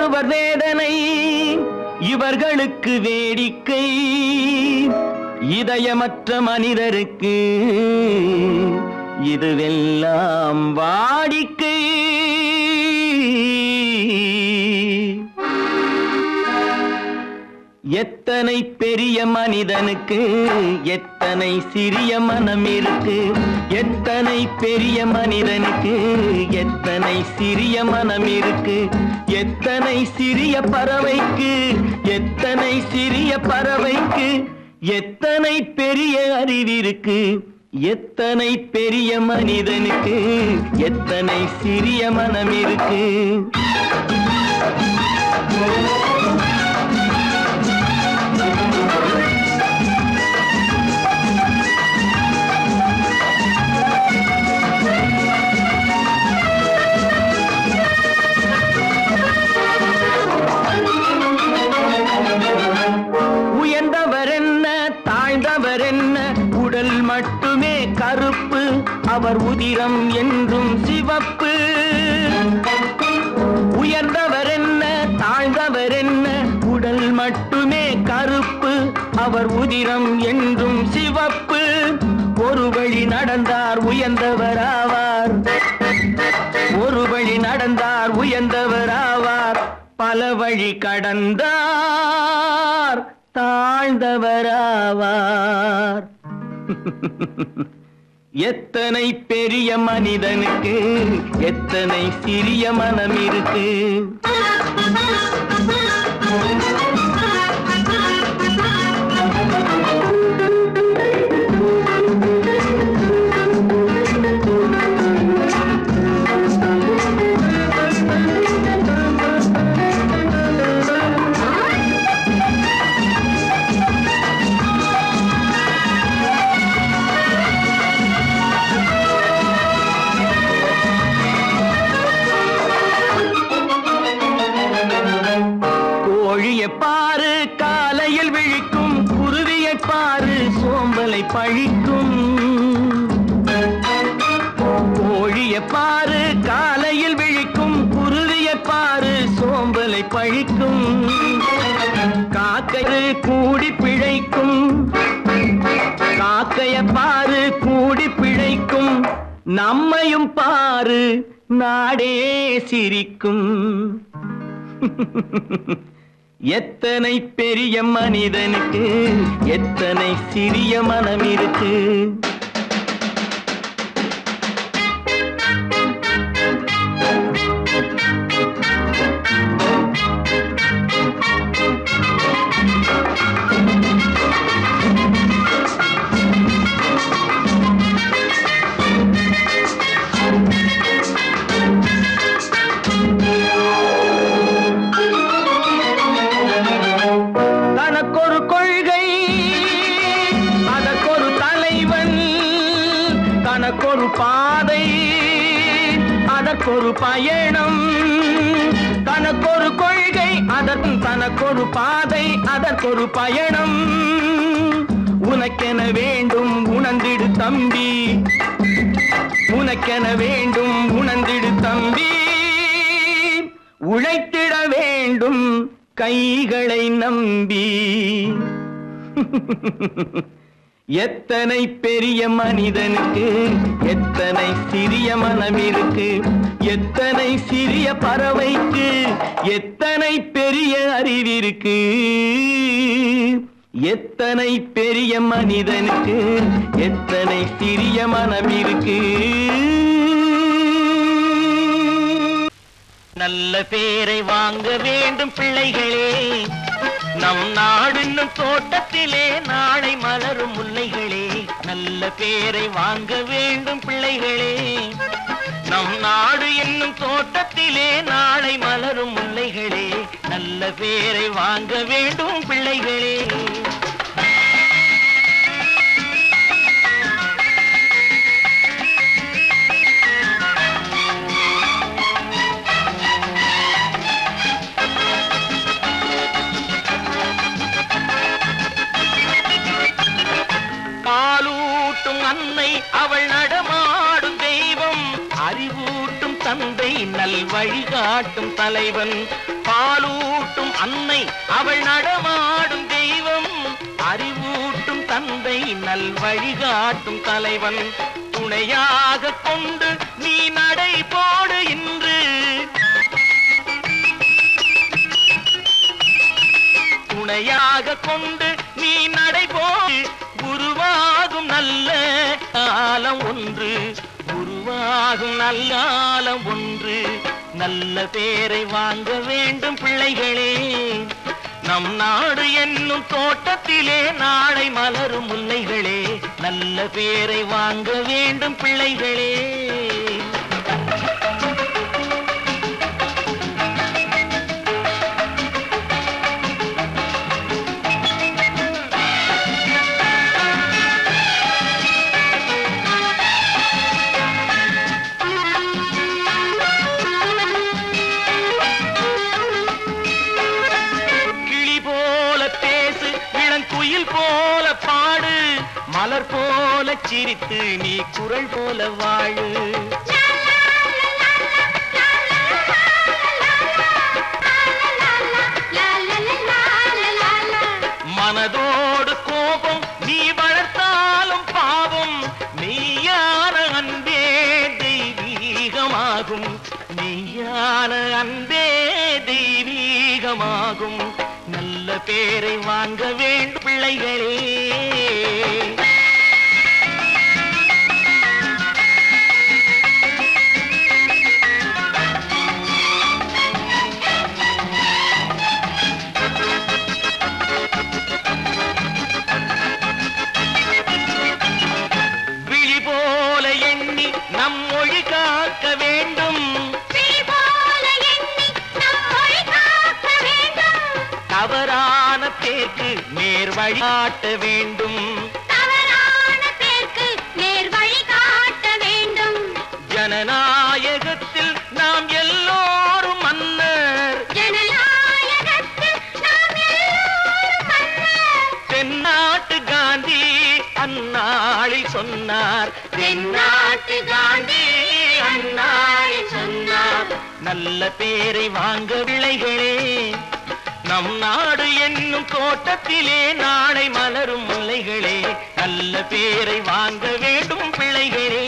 ஒருவர் வேதனை இவர்களுக்கு வேடிக்கை இதயமற்ற மனிதருக்கு இதுவெல்லாம் வாடிக்கை எத்தனை பெரிய மனிதனுக்கு எத்தனை சிறிய மனம் இருக்கு எத்தனை பெரிய மனிதனுக்கு எத்தனை சிறிய மனம் இருக்கு எத்தனை சிறிய பறவைக்கு எத்தனை சிறிய பறவைக்கு எத்தனை பெரிய அறிவிருக்கு எத்தனை பெரிய மனிதனுக்கு எத்தனை சிறிய மனம் இருக்கு உடல் மட்டுமே கருப்பு அவர் உதிரம் என்றும் சிவப்பு உயர்ந்தவர் என்ன தாழ்ந்தவர் என்ன உடல் மட்டுமே கருப்பு அவர் உதிரம் என்றும் சிவப்பு ஒரு வழி நடந்தார் உயர்ந்தவர் ஆவார் ஒரு வழி நடந்தார் உயர்ந்தவர் ஆவார் பல வழி கடந்தார் தாழ்ந்தவர் ஆவார் எத்தனை பெரிய மனிதனுக்கு எத்தனை சிறிய மனம் இருக்கு பாரு காலையில் விழிக்கும் குருவியை பாரு சோம்பலை பழிக்கும் கோழியை பாரு காலையில் விழிக்கும் குருவியை பாரு சோம்பலை பழிக்கும் காக்கை கூடி பிழைக்கும் காக்கைய பாரு கூடி பிழைக்கும் நம்மையும் பாரு நாடே சிரிக்கும் எத்தனை பெரிய மனிதனுக்கு எத்தனை சிறிய மனம் இருக்கு தனக்கொரு பாதை அதற்கொரு பயணம் தனக்கொரு கொள்கை அதற்கும் தனக்கொரு பாதை அதற்கொரு பயணம் உனக்கென வேண்டும் உணர்ந்திடு தம்பி உனக்கென வேண்டும் உணர்ந்திடு தம்பி உழைத்திட வேண்டும் கைகளை நம்பி எத்தனை பெரிய மனிதனுக்கு எத்தனை சிறிய மனம் இருக்கு எத்தனை சிறிய பறவைக்கு எத்தனை பெரிய அறிவிருக்கு எத்தனை பெரிய மனிதனுக்கு எத்தனை சிறிய மனம் இருக்கு நல்ல பேரை வாங்க வேண்டும் பிள்ளைகளே நம் நாடு என்னும் தோட்டத்திலே நாளை மலரும் முல்லைகளே நல்ல பேரை வாங்க வேண்டும் பிள்ளைகளே நம் நாடு என்னும் தோட்டத்திலே நாளை மலரும் முல்லைகளே நல்ல பேரை வாங்க வேண்டும் பிள்ளைகளே அன்னை அவள் நடமாடும் தெய்வம் அறிவூட்டும் தந்தை நல் வழிகாட்டும் தலைவன். பாலூட்டும் அன்னை அவள் நடமாடும் தெய்வம். அறிவூட்டும் தந்தை நல் வழிகாட்டும் தலைவன். துணையாக கொண்டு நீ நடை போடு இன்று. துணையாக கொண்டு நீ நடை போடு. உருவாகும் நல்ல காலம் ஒன்று. உருவாகும் நல்ல காலம் ஒன்று. நல்ல பேரை வாங்க வேண்டும் பிள்ளைகளே. நம் நாடு என்னும் தோட்டத்திலே நாளை மலரும் முல்லைகளே. நல்ல பேரை வாங்க வேண்டும் பிள்ளைகளே. குயில் போல பாடு. மலர் போல சிரித்து நீ குரல் போல வாழு. மனதோடு கோபம் நீ வளர்த்தாலும் பாவம். மெய்யான அன்பே தெய்வீகமாகும். மெய்யான அன்பே தெய்வீகமாகும். நல்ல பேரை வாங்க வேண்டும் பிள்ளைகளே. விழி போல எண்ணி நம் மொழி காக்க வேண்டும். தவறான பேருக்கு நேர் வழிகாட்ட வேண்டும். தவறான பேருக்கு நேர் வழிகாட்ட வேண்டும். ஜனநாயகத்தில் நாம் எல்லோரும் மன்னர். ஜனநாயகத்தில் நாம் எல்லோரும் மன்னர். தென்னாட்டு காந்தி அந்நாளில் சொன்னார். தென்னாட்டு காந்தி அந்நாளில் சொன்னார். நல்ல பேரை வாங்க பிள்ளைகளே. நம் நாடு என்னும் தோட்டத்திலே நாளை மலரும் முல்லைகளே. நல்ல பேரை வாங்க வேண்டும் பிள்ளைகளே.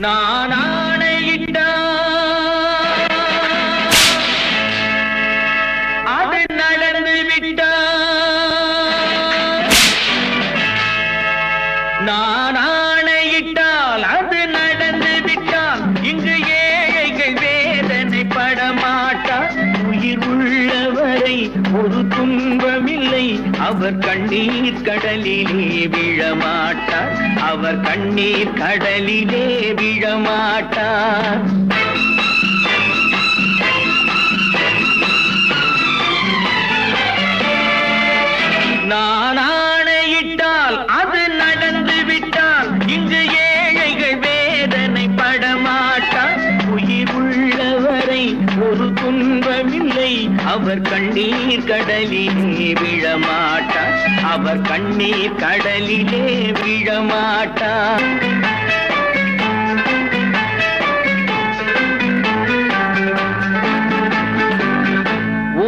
நான் ஆணையிட்ட அது நடந்து விட்ட. நான் ஆணையிட்டால் அது நடந்து விட்டால் இங்கு ஏழைகள் வேதனை படமாட்டார். உயிர் உள்ளவரை ஒரு துன்பமில்லை. அவர் கண்ணீர் கடலிலே விழமாட்டார். அவர் கண்ணீர் கடலிலே விழமாட்டார். நான் ஆணையிட்டால் அது நடந்து விட்டால் இங்கு ஏழைகள் வேதனை படமாட்டார். உயிர் உள்ளவரை ஒரு துன்பமில்லை. அவர் கண்ணீர் கடலிலே விழமாட்டார். அவர் கண்ணீர் கடலிலே விழமாட்டார்.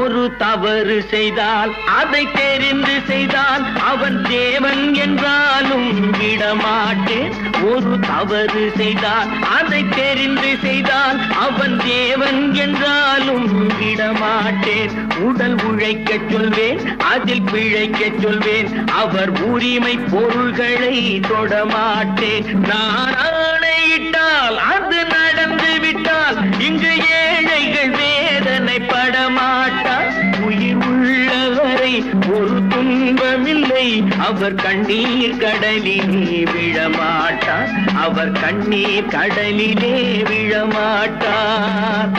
ஒரு தவறு செய்தால் அதை தெரிந்து செய்தால் அவன் தேவன் என்றாலும் விடமாட்டேன். ஒரு தவறு செய்தால் அதை தெரிந்து செய்தால் அவன் தேவன் என்றாலும் விடமாட்டேன். உடல் உழைக்க சொல்வேன், அதில் பிழைக்க சொல்வேன். அவர் உரிமை பொருள்களை தொடமாட்டேன். நான் ஆணையிட்டால் அது நடந்து விட்டால் இங்கு ஏழைகள் வேதனை படமாட்டார். உயிர் உள்ளவரை ஒரு துன்பமில்லை. அவர் கண்ணீர் கடலிலே விழமாட்டார். அவர் கண்ணீர் கடலிலே விழமாட்டார்.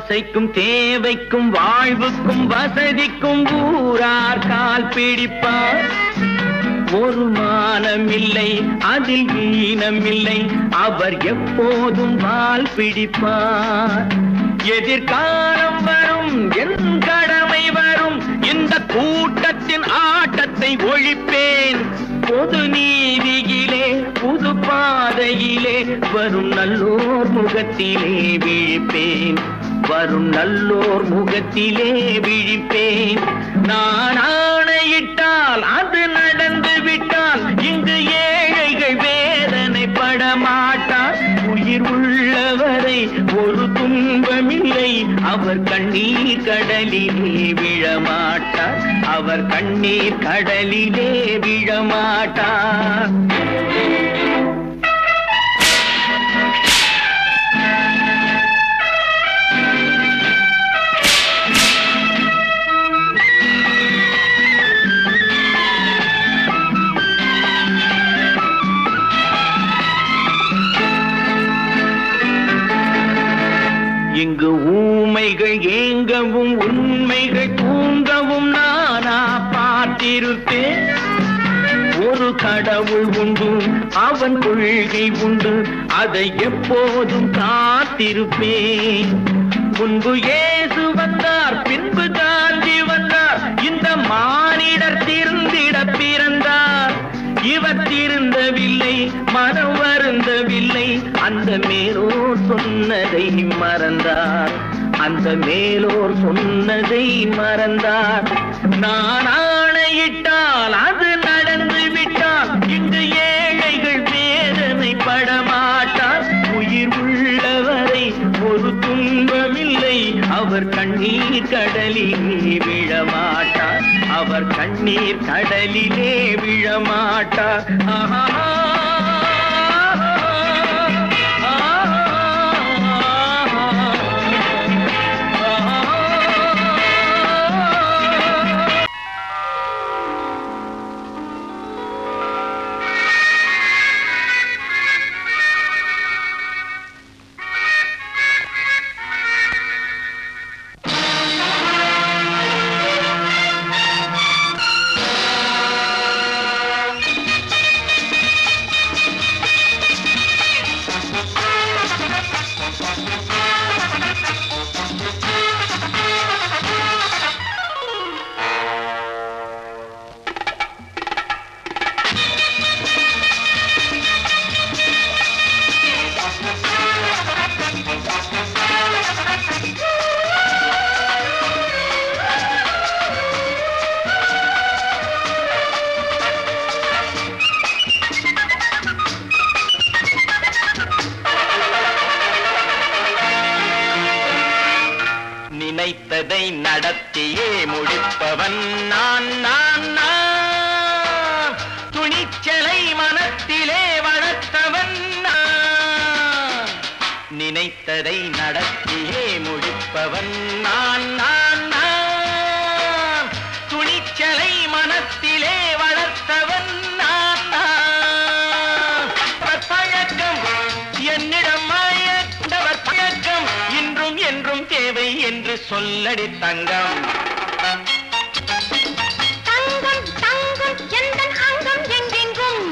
ஆசைக்கும் தேவைக்கும் வாழ்வுக்கும் வசதிக்கும் ஊரார் கால் பிடிப்பார். ஒரு மானமில்லை அதில் ஈனமில்லை, அவர் எப்போதும் வால் பிடிப்பார். எதிர்காலம் வரும், என் கடமை வரும், இந்த கூட்டத்தின் ஆட்டத்தை ஒழிப்பேன். பொது நீதியிலே புது பாதையிலே வரும் நல்லோர் முகத்திலே விழிப்பேன். வரும் நல்லோர் முகத்திலே விழிப்பேன். நான் ஆணையிட்டால் அது நடந்து விட்டால் இங்கு ஏழைகள் வேதனைப்பட மாட்டார். உயிர் உள்ளவரை ஒரு துன்பமில்லை, அவர் கண்ணீர் கடலிலே விழமாட்டார். அவர் கண்ணீர் கடலிலே விழமாட்டார். இங்கு ஊமைகள் ஏங்கவும் உண்மைகள் தூங்கவும் நானா பார்த்திருப்பேன். ஒரு கடவுள் உண்டு, அவன் கொள்கை உண்டு, அதை எப்போதும் காத்திருப்பேன். முன்பு இயேசு வந்தார், பின்பு காந்தி வந்தார், இந்த மானிடர் திருந்திட பிறந்தார். இவர் திருந்தவில்லை, மனம் வருந்தவில்லை, அந்த மேலோர் சொன்னதை மறந்தார். அந்த மேலோர் சொன்னதை மறந்தார். நான் ஆணையிட்டால் அது நடந்து விட்டால் இங்கு ஏழைகள் வேதனைப்பட மாட்டார். உயிர் உள்ளவரை ஒரு துன்பமில்லை, அவர் கண்ணீர் கடலிலே விழமாட்டார். அவர் கண்ணீர் கடலிலே விழமாட்டார். நினைத்ததை நடத்தியே முடிப்பவன் நான் நான் நான். துணிச்சலை மனத்திலே வளர்த்தவன் நான். நினைத்ததை நடத்தியே முடிப்பவன் நான் நான் நான். துணிச்சலை மனத்திலே வளர்த்தவன் நான் நான். பழக்கம் என்னிடம் மாயவர் பழக்கம் இன்றும் என்றும் தேவை என்று சொல்லடி தங்கம். தங்கம் தங்கம் எந்தன் அங்கம் எங்கெங்கும்,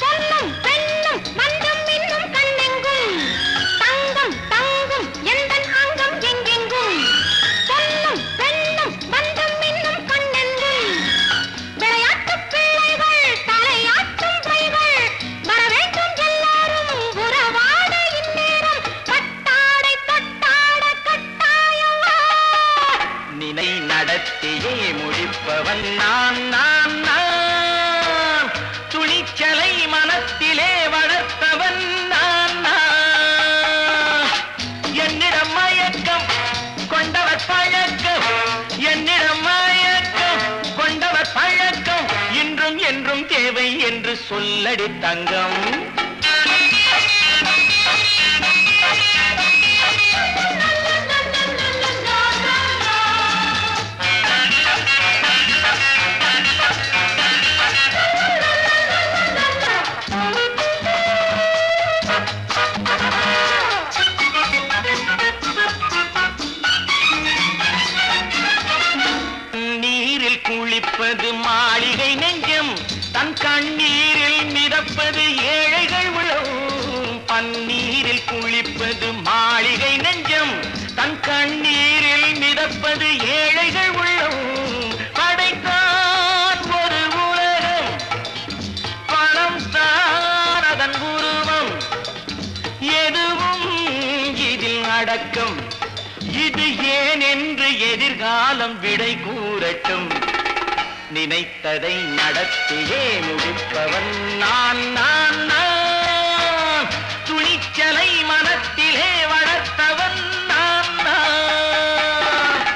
பொன்னும் பெண்ணும் மண்டும் இன்னும் கண்ணெங்கும். தங்கம் தங்கம் எந்தன் அங்கம் எங்கெங்கும், பொன்னும் பெண்ணும் மண்டும் இன்னும் கண்ணெங்கும். விளையாட்டு பிள்ளைகள் தலையாட்டும் பைகள், வர வேண்டும் எல்லாரும் உறவாட இந்நேரம். பட்டாடை தொட்டாட கட்டாயவா. நினை நடத்தியே முடிப்பவன் நான் நான் நான். துணிச்சலை மனத்திலே வளர்த்தவன் நான் நான். என்னிடம் மயக்கம் கொண்டவர் பழக்கம், என்னிடம் மயக்கம் கொண்டவர் பழக்கம் இன்றும் என்றும் தேவை என்று சொல்லடி தங்கம். குளிப்பது மாளிகை நெஞ்சம் தன் கண்ணீரில் மிதப்பது ஏழைகள் உளம் பன்னீரில் குளிப்பது மாளிகை நெஞ்சம் தன் கண்ணீரில் மிதப்பது ஏழைகள் உள்ளம் படைத்தான் ஒரு உலகம் பணம் தான் அதன் உருவம் எதுவும் இதில் அடக்கம் இது ஏன் என்று எதிர்காலம் விடை கூறட்டும் நினைத்ததை நடத்தியே முடிப்பவன் நான் நான் நான் துணிச்சலை மனத்திலே வளர்த்தவன் நான் நான்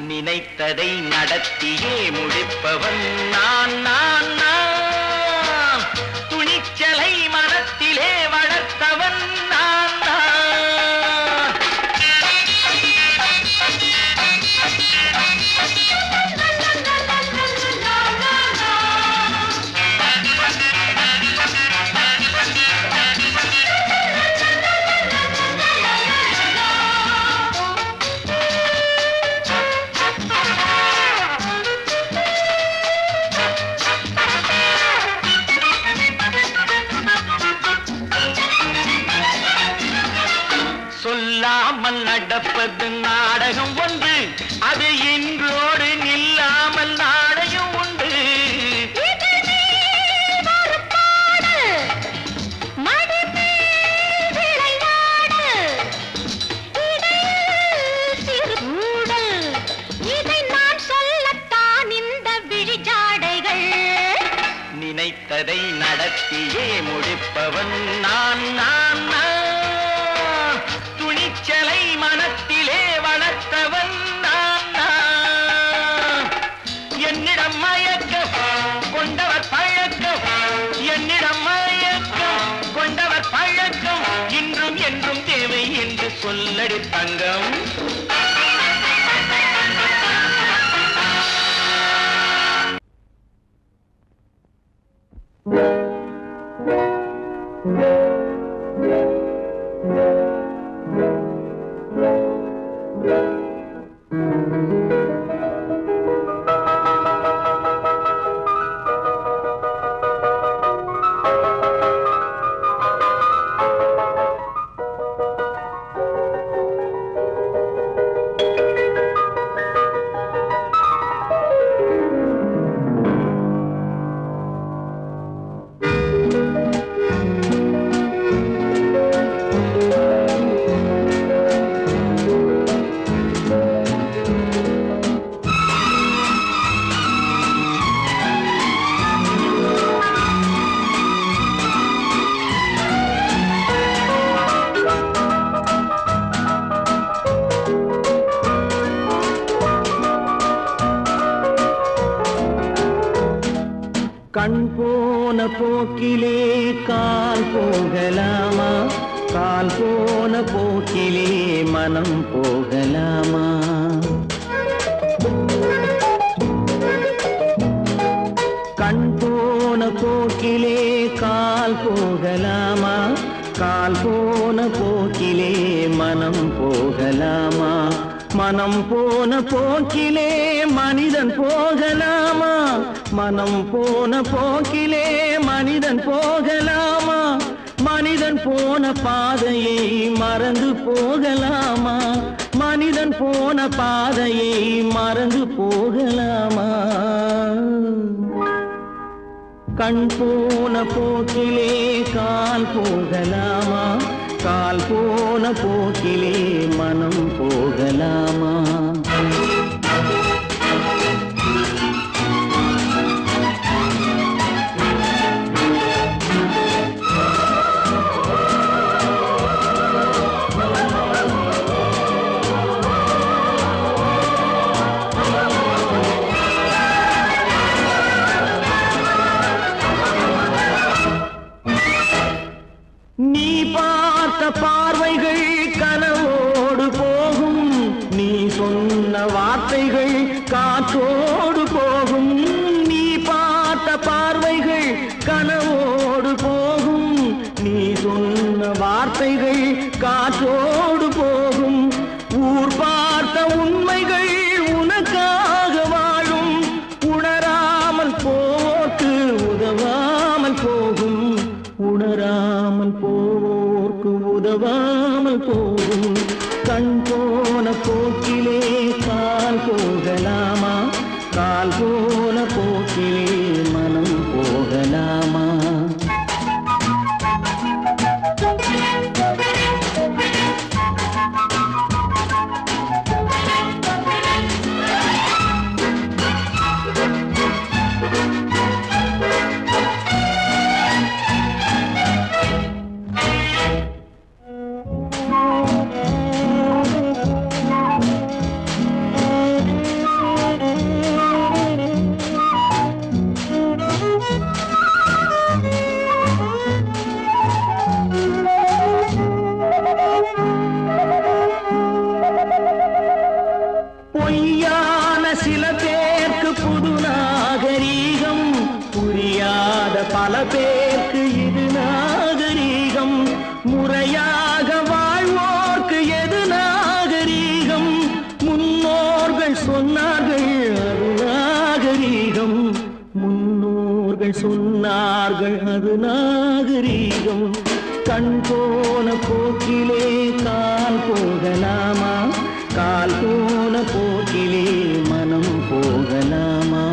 நினைத்ததை நடத்தியே முடிப்பவன் நான் நான் நான் துணிச்சலை மனத்திலே வளர்த்தவன் நான் நான் சொல்லாமல் நடப்பது நாடகம் ஒன்று அது இன்றோடு நில்லாமல் நாடகம் உண்டு இதை நான் சொல்லத்தான் இந்த விழிஜாடைகள் நினைத்ததை நடத்தியே முடிப்பவன் நான் நான் நான் துணிச்சலை மனத்திலே வளர்த்தவன் நான் நான் என்னிடம் மயக்கம் கொண்டவர் பழக்கம் என்னிடம் மயக்கம் கொண்டவர் பழக்கம் இன்றும் என்றும் தேவை என்று சொல்லடி தங்கம் கண் போன போக்கிலே கால் போகலாமா கால் போன போக்கிலே மனம் போகலாமா கண் போன போக்கிலே கால் போகலாமா கால் போன போக்கிலே மனம் போகலாமா மனம் போன போக்கிலே மனிதன் போகலாமா மனம் போன போக்கிலே மனிதன் போகலாமா மனிதன் போன பாதையை மறந்து போகலாமா மனிதன் போன பாதையை மறந்து போகலாமா கண் போன போக்கிலே கால் போகலாமா, கால் போன போக்கிலே மனம் போகலாமா? நீ பார்த்த பார்வைகள் கனவோடு போகும், நீ சொன்ன வார்த்தைகள் காற்றோடு போகும். நீ பார்த்த பார்வைகள் கனவோடு போகும், நீ சொன்ன வார்த்தைகள் காற்றோடு போகும். ஊர் பார்த்த உண்மைகள் உனக்காக வாழும், உணராமல் போக்கு உதவாமல் போகும், உணராமல் போவோர்க்கு உதவாமல் போகும். கண் போன போக்கிலே கால் போகலாமா, கால் போன போக்கிலே மனம் போகலாமா? பொய்யான சில பேருக்கு புது நாகரீகம், புரியாத பல பேருக்கு இது நாகரீகம். முறையாக வாழ்வோர்க்கு எது நாகரீகம்? முன்னோர்கள் சொன்னார்கள் அது நாகரீகம், முன்னோர்கள் சொன்னார்கள் அது நாகரீகம். கண் போன போக்கிலே கால் போகலாமா, கால் போன போக்கிலே மனம் போகலாமா?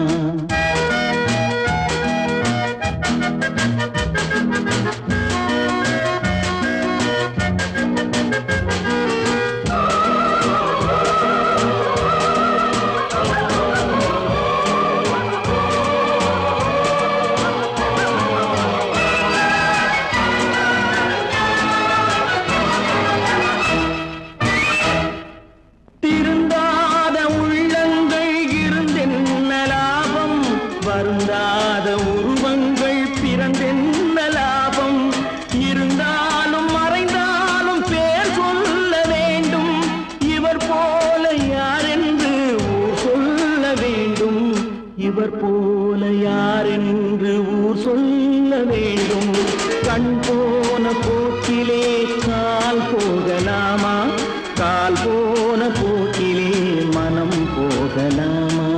திருந்தாத உள்ளங்கள் இருந்தென்ன லாபம், வருந்தாத உருவங்கள் பிறந்தென்ன லாபம்? இருந்தாலும் மறைந்தாலும் பேர் சொல்ல வேண்டும், இவர் போல யாரென்று ஊர் சொல்ல வேண்டும், இவர் போல யாரென்று ஊர் சொல்ல வேண்டும். கண் போன போக்கிலே கால் போகலாமா, கால் போன போக்கிலே மனம் போகலாமா?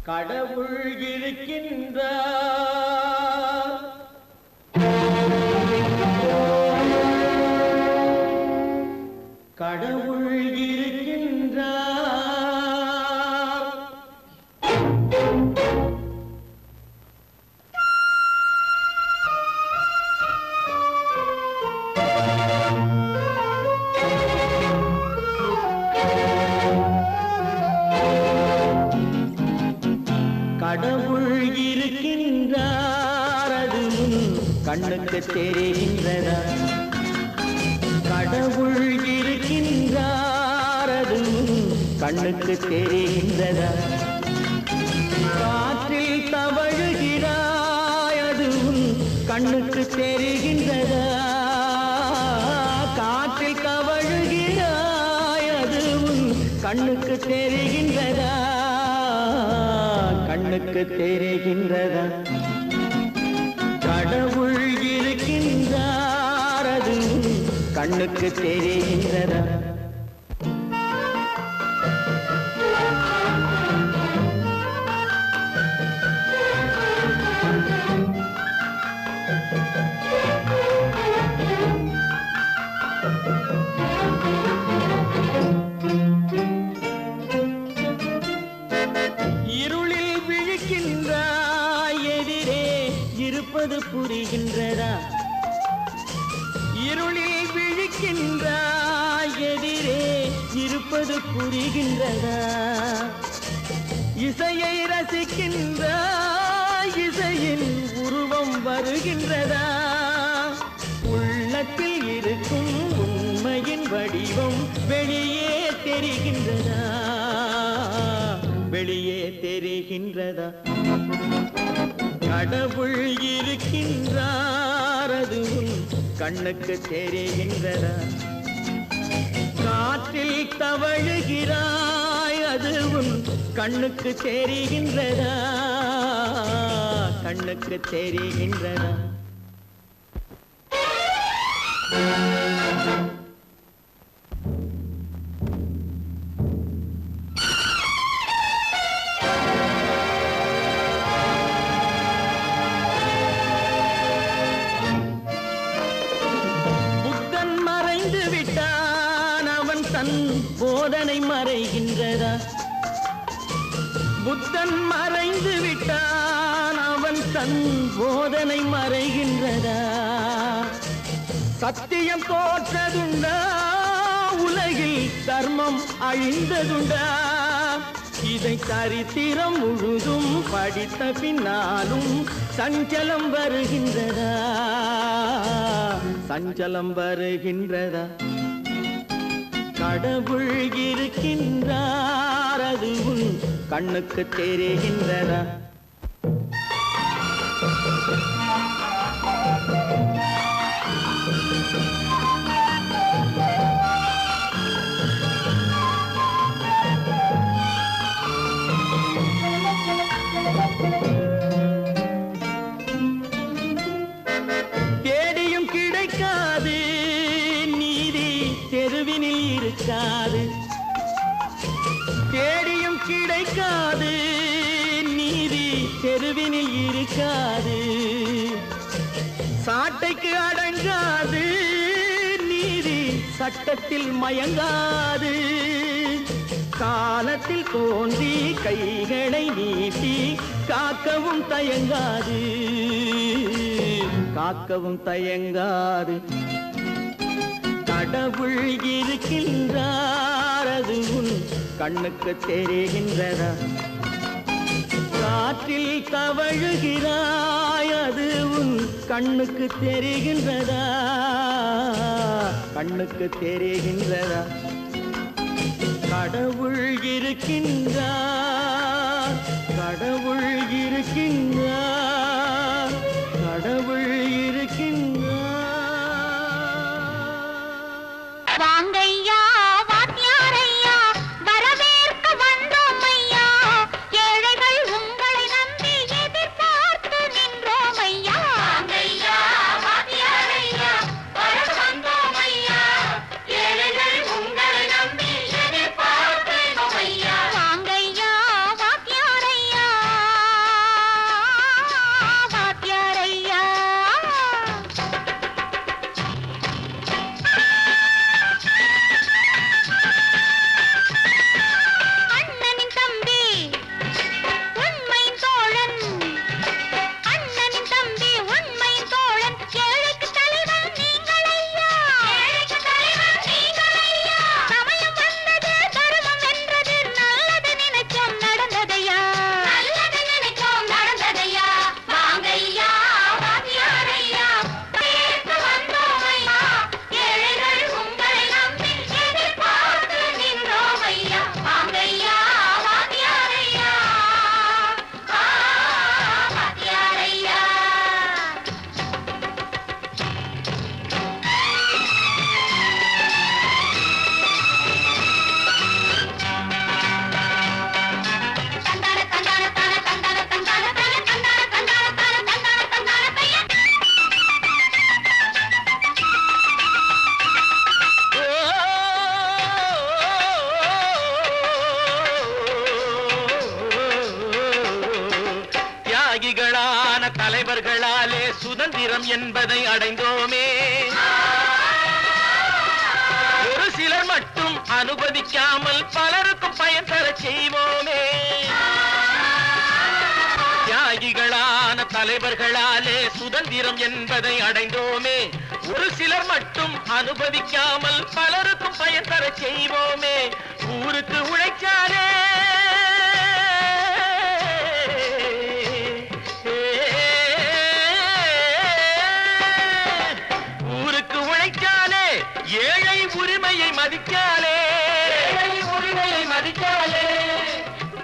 கடவுள் இருக்கின்றார், கடவுள் இருக்கின்றார். கடவுள் இருக்கின்றார், அது கண்ணுக்கு தெரிகின்றதா? கடவுள் இருக்கின்றார், அது கண்ணுக்கு தெரிகின்றதா? காற்றில் தவழுகிறாய், அது கண்ணுக்கு தெரிகின்றதா? காற்றில் தவழுகிறாய், அது கண்ணுக்கு தெரிகின்றதா கண்ணுக்கு தெரிகின்றதா கடவுள் இருக்கின்றார் அது கண்ணுக்கு தெரிகின்றதா இருளில் விழிக்கின்றாய் எதிரே இருப்பது புரிகின்றதா இருளில் விழிக்கின்றாய் எதிரே இருப்பது புரிகின்றதா இசையை ரசிக்கின்றாய் இசையின் உருவம் வருகின்றதா உள்ளத்தில் இருக்கும் உண்மையின் வடிவம் வெளியே தெரிகின்றதா வெளியே தெரிகின்றதா கடவுள் இருக்கின்றார் அது கண்ணுக்கு தெரிகின்றதா காற்றில் தவழுகிறாய் அது கண்ணுக்கு தெரிகின்றதா கண்ணுக்கு தெரிகின்றதா போதனை மறைகின்றதா புத்தன் மறைந்து விட்டான் அவன் தன் போதனை மறைகின்றதா சத்தியம் தோற்றதுண்டா உலகில் தர்மம் அழிந்ததுண்டா இதை சரித்திரம் முழுதும் படித்த பின்னாலும் சஞ்சலம் வருகின்றதா சஞ்சலம் வருகின்றதா கடவுள் இருக்கின்றார் அது கண்ணுக்கு தெரிகின்றதா தேடியும் கிடைக்காது நீதி தெருவினில் இருக்காது தேடியும் கிடைக்காது நீதி தெருவினில் இருக்காது சாட்டைக்கு அடங்காது நீதி சட்டத்தில் மயங்காது காலத்தில் தோன்றி கைகளை நீட்டி காக்கவும் தயங்காது காக்கவும் தயங்காது கடவுள் இருக்கின்றார் அது கண்ணுக்கு தெரிகின்றதா காற்றில் தவழுகிறாய் அது கண்ணுக்கு தெரிகின்றதா கண்ணுக்கு தெரிகின்றதா கடவுள் இருக்கின்றார் கடவுள் இருக்கின்றார் கடவுள் இருக்கின்றார் வாங்கையா வாத்தியாரையா வரவேற்க வந்தோம் ஐயா ஏழைகள் உங்களை நம்பி எதிர்பார்த்து நின்றோம் ஐயா வாங்கையா வாத்தியாரையா வரவேற்க வந்தோம் ஐயா ஏழைகள் உங்களை நம்பி எதிர்பார்த்து நின்றோம் ஐயா வாங்கையா வாத்தியாரையா தியாகிகளான தலைவர்களாலே சுதந்திரம் என்பதை அடைந்தோமே. ஒரு சிலர் மட்டும் அனுமதிக்காமல் பலருக்கும் பயன் தர செய்வோமே. தியாகிகளான தலைவர்களாலே சுதந்திரம் என்பதை அடைந்தோமே. ஒரு சிலர் மட்டும் அனுமதிக்காமல் பலருக்கும் பயன் தர செய்வோமே. ஊருக்கு உழைச்சாலே ஏழை உரிமையை மதிக்காலே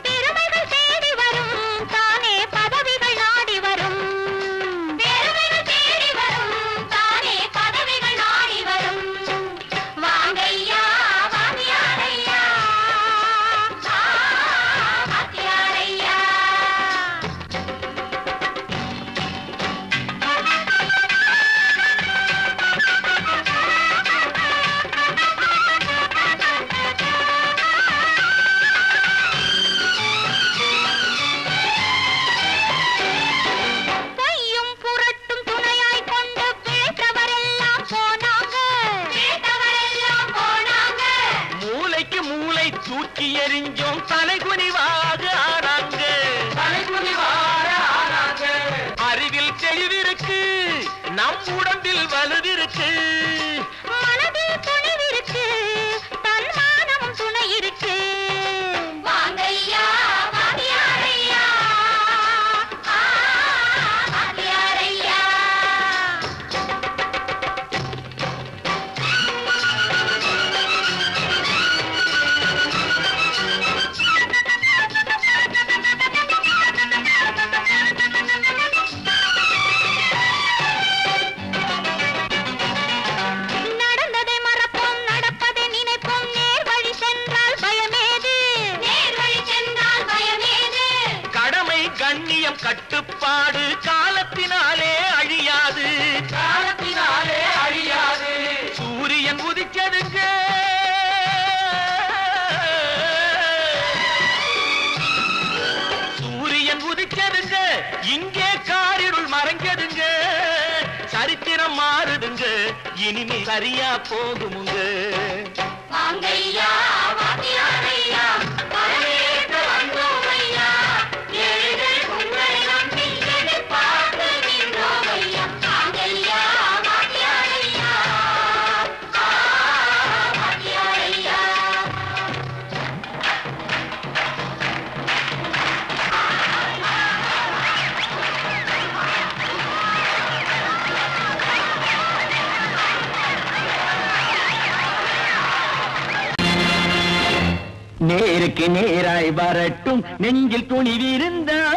பெருமைகள் தேடி வரும் தானே பதவிகள் நாடி வரும். பெருமைகள் தேடி வரும் தானே பதவிகள் நாடி வரும். வாங்கையா வாத்தியாரையா வாத்தியாரையா. தூக்கி எறிஞ்சோம் தலைகுனிவாக ஆனாங்க. அறிவில் தெளிவிருக்கு, நம் உடம்பில் வலுவிருக்கு, மனதில் துணிவிருக்கு, தன்மானமும் துணை இருக்கு. வாங்கையா வாத்தியாரையா வாத்தியாரையா. நடந்ததை மறப்போம், நடப்பதை நினைப்போம். நேர் வழி சென்றால் பயமேது, நேர் வழி சென்றால் பயமேது. கடமை கண்ணியம் கட்டுப்பாடு காலத்தினாலே அழியாது, காலத்தினாலே அழியாது. சூரியன் உதிச்சதுங்க, சூரியன் உதிச்சதுங்க, இங்கே காரிருள் மறைஞ்சதுங்க. சரித்திரம் மாறுதுங்க, இனிமே சரியா போகுமுங்க. வாங்கையா வாத்தியாரையா வரவேற்க வந்தோமையா. ஏழைகள் உங்களை நம்பி எதிர்பார்த்து நின்றோமையா. வாங்கையா வாத்தியாரையா வாத்தியாரையா. நேருக்கு நேராய் வரட்டும் நெஞ்சில் துணிவிருந்தால்.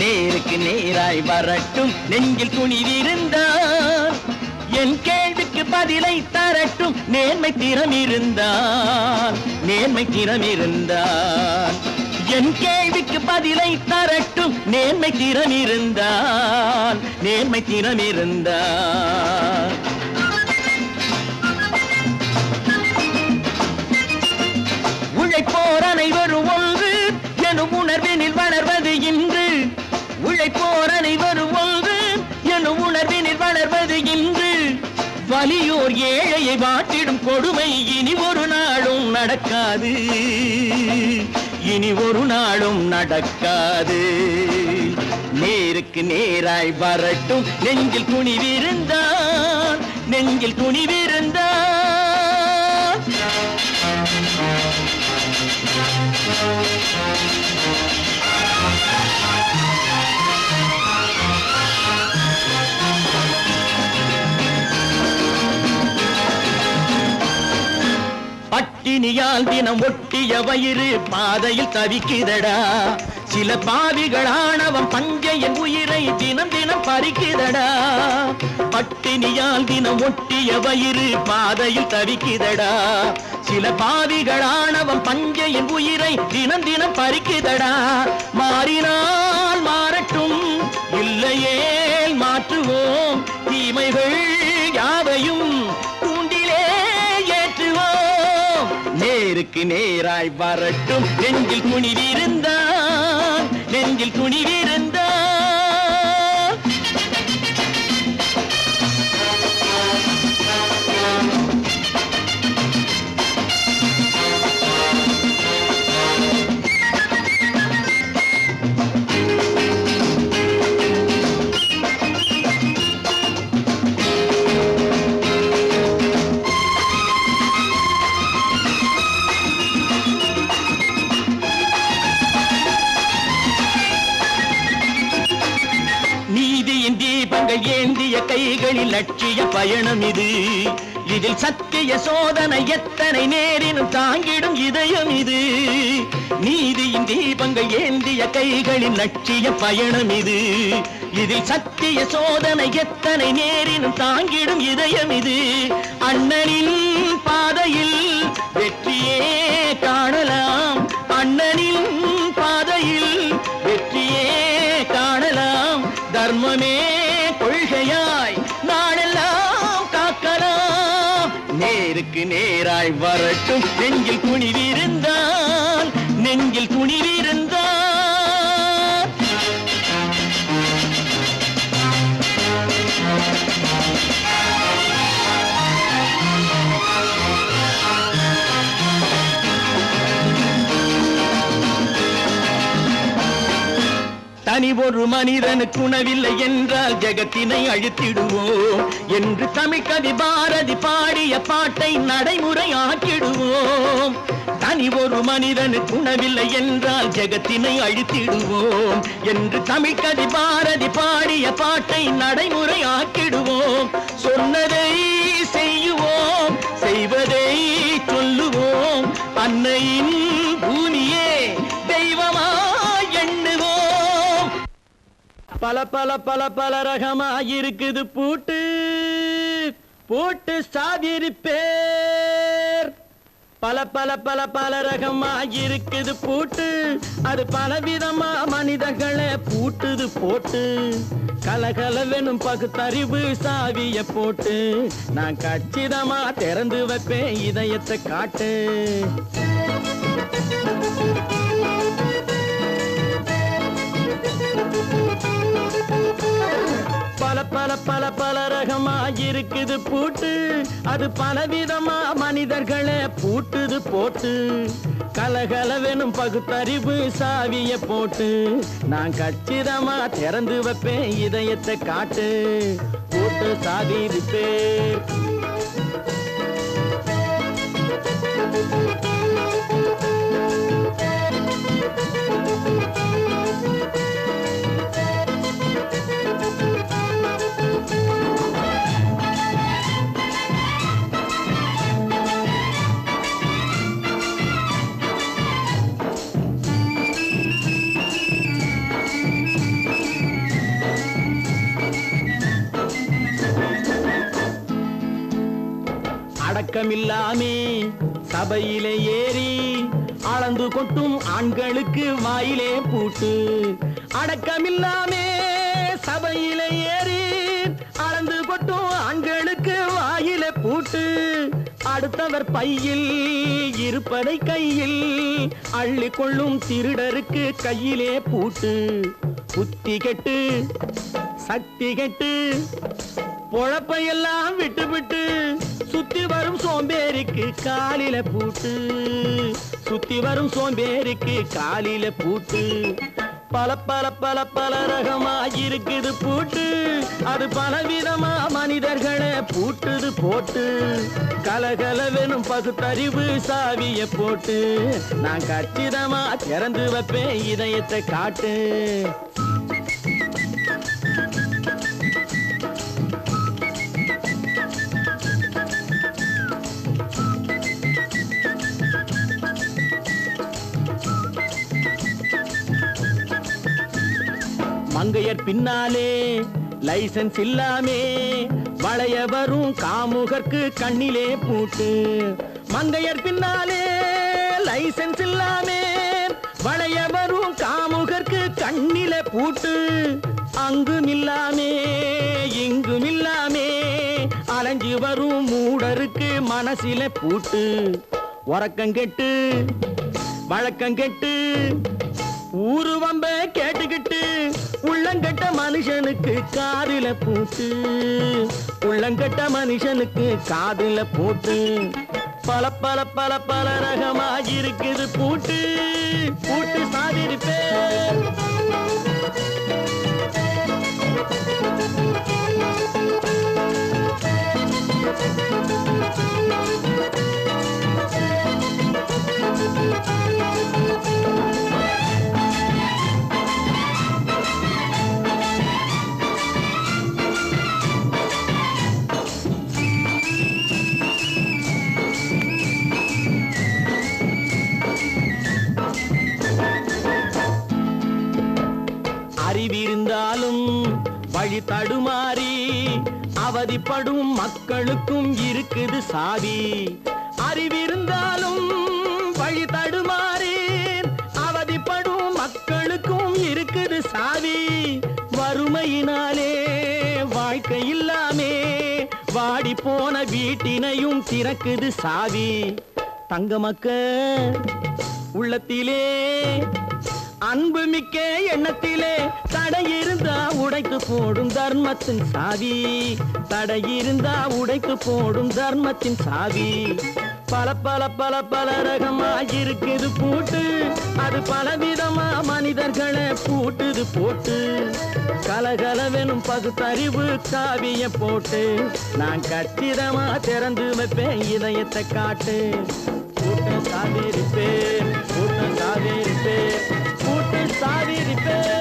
நேருக்கு நேராய் வரட்டும் நெஞ்சில் துணிவிருந்தால். என் கேள்விக்கு பதிலை தரட்டும் நேர்மை திறம் இருந்தால், நேர்மை திறம் இருந்தால். என் கேள்விக்கு பதிலை தரட்டும் நேர்மை திறம் இருந்தால், நேர்மை திறம் இருந்தால். உழைப்போர் அனைவரும் ஒன்று எனும் உணர்வினில் வளர்வது இன்று. உழைப்போர் அனைவரும் ஒன்று எனும் உணர்வினில் வளர்வது இன்று. வலியோர் ஏழையை வாட்டிடும் கொடுமை இனி ஒரு நாளும் நடக்காது, இனி ஒரு நாளும் நடக்காது. நேருக்கு நேராய் வரட்டும் நெஞ்சில் துணிவிருந்தால், நெஞ்சில் துணிவிருந்தால். பட்டினியால் தினம் ஒட்டிய வயிறு பாதையில் தவிக்குதடா. சில பாவிகளானவன் பஞ்சையின் உயிரை தினம் தினம் பறிக்குதடா. பட்டினியால் தினம் ஒட்டிய வயிறு பாதையில் தவிக்குதடா. சில பாவிகளானவன் பஞ்சையின் உயிரை தினம் தினம் பறிக்குதடா. மாறினால் மாறட்டும், இல்லையே மாற்றுவோம். தீமைகள் யாவையும் கூண்டிலே ஏற்றுவோம். நேருக்கு நேருக்கு நேராய் வரட்டும் நெஞ்சில் துணிவிருந்தான் நெஞ்சில் துணிவிருந்தான் ஏந்திய கைகளில் லட்சிய பயணம் இது இதில் சத்திய சோதனை எத்தனை நேரினும் தாங்கிடும் இதயம் இது நீதியின் தீபங்கள் ஏந்திய கைகளில் லட்சிய பயணம் இது இதில் சத்திய சோதனை எத்தனை நேரினும் தாங்கிடும் இதயம் இது அண்ணனின் பாதையில் வெற்றியே காணலாம் அண்ணனின் பாதையில் வெற்றியே காணலாம் தர்மமே கொள்கையாய் நாளெல்லாம் காக்கலாம் நேருக்கு நேராய் வரட்டும் நெஞ்சில் துணிவிருந்தால் நெஞ்சில் துணிவிருந்தால் தனி ஒரு மனிதனுக்கு உணவில்லை என்றால் ஜெகத்தினை அழித்திடுவோம் என்று தமிழ்கவி பாரதி பாடிய பாட்டை நடைமுறையாக்கிடுவோம் தனி ஒரு மனிதனுக்கு உணவில்லை என்றால் ஜெகத்தினை அழித்திடுவோம் என்று தமிழ்கவி பாரதி பாடிய பாட்டை நடைமுறையாக்கிடுவோம் சொன்னதை செய்யுவோம் செய்வதை சொல்லுவோம் அன்னையின் பூமியே தெய்வமா பல பல பல பல ரகமாயிருக்குது பூட்டு பூட்டு சாதிருப்பேர் பல பல பல பல ரகமாயிருக்குது பூட்டு அது பலவிதமா மனிதர்களை பூட்டுது போட்டு கலகலவெனும் பகுத்தறிவு சாவிய போட்டு நான் கச்சிதமா திறந்து வைப்பேன் இதயத்தை காட்டு பல பல பல பல ரகமாயிருக்குது பூட்டு அது பலவிதமா மனிதர்களை பூட்டுது போட்டு கலகலவெனும் பகுத்தறிவு சாவிய போட்டு நான் கச்சிதமா திறந்து வைப்பேன் இதயத்தை காட்டு போட்டு சாதிருப்பேன் அடக்கமில்லாமே சபையிலே ஏறி அளந்து கொட்டும் ஆண்களுக்கு வாயிலே பூட்டு அடக்கமில்லாமே சபையிலே ஏறி அளந்து கொட்டும் ஆண்களுக்கு வாயிலே பூட்டு அடுத்தவர் பையில் இருப்பதை கையில் அள்ளிக்கொள்ளும் திருடருக்கு கையிலே பூட்டு புத்தி கெட்டு சக்தி கெட்டு பொழப்பையெல்லாம் விட்டு விட்டு சுத்தி வரும் சோம்பேறிக்கு காலில பூட்டு சுத்தி வரும் சோம்பேறிக்கு காலில பூட்டு பல பல பல பல ரகமாயிருக்குது பூட்டு அது பலவிதமா மனிதர்களை பூட்டுது போட்டு கலகலவெனும் பகுத்தறிவு சாவிய போட்டு நான் கச்சிதமா திறந்து வைப்பேன் இதயத்தை காட்டு மங்கையர் பின்னாலே லைசன்ஸ் இல்லாமே வளைய வரும் காமுகர்க்கு கண்ணிலே பூட்டு மங்கையர் பின்னாலே லைசன்ஸ் இல்லாமே வளைய வரும் காமுகர்க்கு கண்ணிலே பூட்டு அங்கும் இல்லாமே இங்கும் இல்லாமே அலைஞ்சு வரும் மூடருக்கு மனசிலே பூட்டு உறக்கங்கெட்டு வழக்கங்கெட்டு ஊருவம்ப கேட்டுக்கிட்டு உள்ளங்கட்ட மனுஷனுக்கு காதுல பூட்டு உள்ளங்கட்ட மனுஷனுக்கு காதுல பூட்டு பல பல பல பல ரகமாக இருக்குது பூட்டு பூட்டு சாதிருப்பேன் அறிவிருந்தாலும் வழி தடுமாறி அவதிப்படும் மக்களுக்கும் இருக்குது சாவி அறிவிருந்தாலும் வழி தடுமாறி அவதிப்படும் மக்களுக்கும் இருக்குது சாவி வறுமையினாலே வாழ்க்கை இல்லாமே வாடி போன வீட்டினையும் திறக்குது சாவி தங்க மக்க உள்ளத்திலே அன்பு மிக்க எண்ணத்திலே தடை இருந்தா உடைத்து போடும் தர்மத்தின் சாவி தடை இருந்தா உடைத்து போடும் தர்மத்தின் சாவி பல பல பல பல ரகமாயிருக்குது பூட்டு அது பலவிதமா மனிதர்களை பூட்டுது போட்டு கலகலவெனும் பகுத்தறிவு காவிய போட்டு நான் கச்சிதமா திறந்து வைப்பேன் இதயத்தை காட்டு கூட்டம் சாதிருப்பேன் கூட்டம் சாதிருப்பேன் கூட்டு சாதிருப்பேன்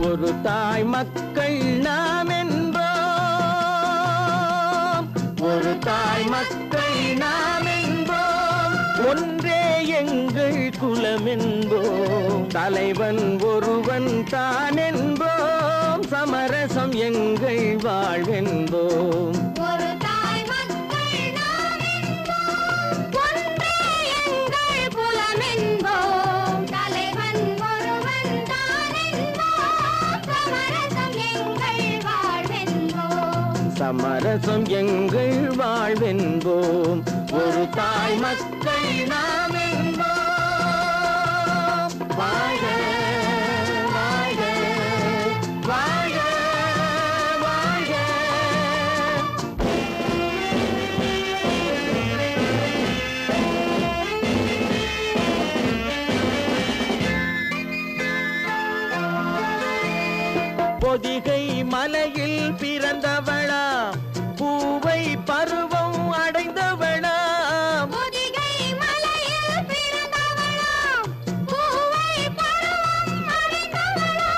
ஒரு தாய் மக்கள் நாம் என்போம் ஒரு தாய் மக்கள் நாம் என்போம் ஒன்றே எங்கள் குலம் என்போம் தலைவன் ஒருவன் தான் என்போம் சமரசம் எங்கள் வாழ்வென்போம் சமரசம் எங்கள் வாழ்வென்போம் ஒரு தாய் மக்கள் நாம் என்போம் வாழ்க வாழ்க வாழ்க வாழ்க பொதிகை மலையில் பிறந்தவளா பூவை பருவம் அடைந்தவளா பொதிகை மலையில் பிறந்தவளா பூவை பருவம் அடைந்தவளா